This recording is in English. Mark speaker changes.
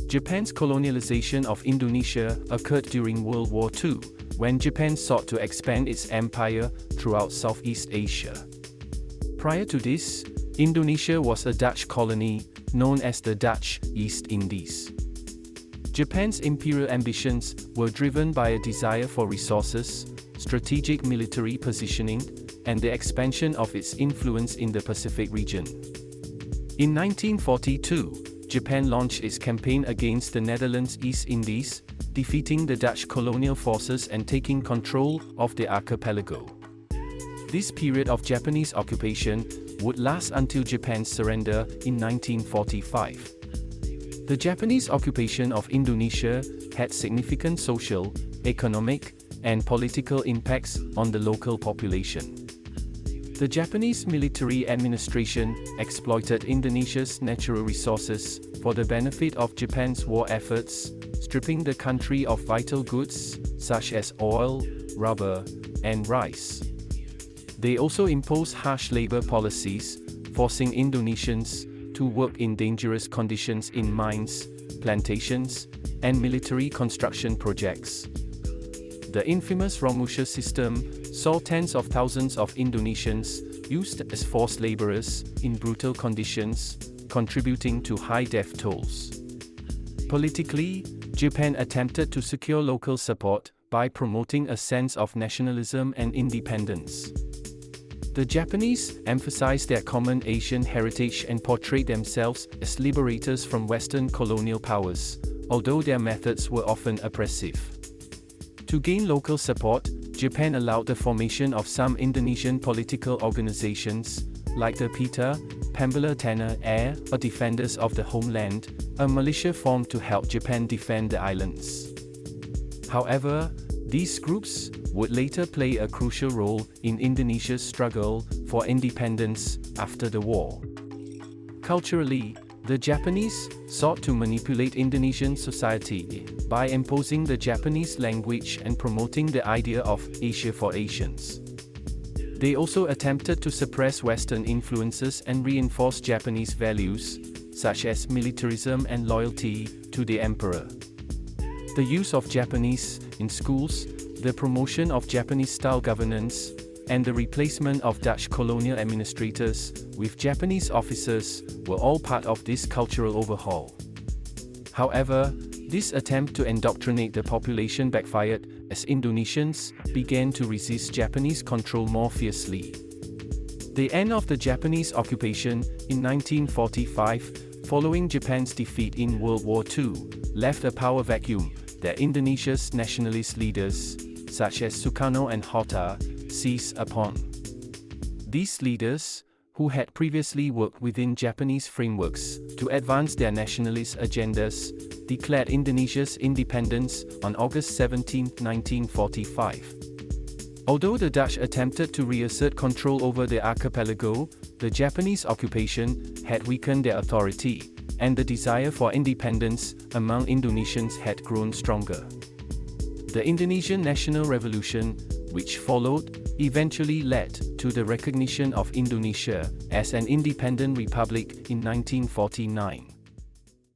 Speaker 1: Japan's colonialization of Indonesia occurred during World War II, when Japan sought to expand its empire throughout Southeast Asia. Prior to this, Indonesia was a Dutch colony, known as the Dutch East Indies. Japan's imperial ambitions were driven by a desire for resources, strategic military positioning, and the expansion of its influence in the Pacific region. In 1942, Japan launched its campaign against the Netherlands East Indies, defeating the Dutch colonial forces and taking control of the archipelago. This period of Japanese occupation would last until Japan's surrender in 1945. The Japanese occupation of Indonesia had significant social, economic, and political impacts on the local population. The Japanese military administration exploited Indonesia's natural resources for the benefit of Japan's war efforts, stripping the country of vital goods such as oil, rubber, and rice. They also imposed harsh labor policies, forcing Indonesians to work in dangerous conditions in mines, plantations, and military construction projects. The infamous Romusha system saw tens of thousands of Indonesians used as forced laborers in brutal conditions, contributing to high death tolls. Politically, Japan attempted to secure local support by promoting a sense of nationalism and independence. The Japanese emphasized their common Asian heritage and portrayed themselves as liberators from Western colonial powers, although their methods were often oppressive. To gain local support, Japan allowed the formation of some Indonesian political organizations, like the PETA, Pembela Tanah Air, or Defenders of the Homeland, a militia formed to help Japan defend the islands. However, these groups would later play a crucial role in Indonesia's struggle for independence after the war. Culturally, the Japanese sought to manipulate Indonesian society by imposing the Japanese language and promoting the idea of Asia for Asians. They also attempted to suppress Western influences and reinforce Japanese values, such as militarism and loyalty to the emperor. The use of Japanese in schools, the promotion of Japanese-style governance, and the replacement of Dutch colonial administrators with Japanese officers were all part of this cultural overhaul. However, this attempt to indoctrinate the population backfired as Indonesians began to resist Japanese control more fiercely. The end of the Japanese occupation in 1945, following Japan's defeat in World War II, left a power vacuum that Indonesia's nationalist leaders, such as Sukarno and Hatta, seized upon. These leaders, who had previously worked within Japanese frameworks to advance their nationalist agendas, declared Indonesia's independence on August 17, 1945. Although the Dutch attempted to reassert control over the archipelago, the Japanese occupation had weakened their authority, and the desire for independence among Indonesians had grown stronger. The Indonesian National Revolution, which followed, eventually led to the recognition of Indonesia as an independent republic in 1949.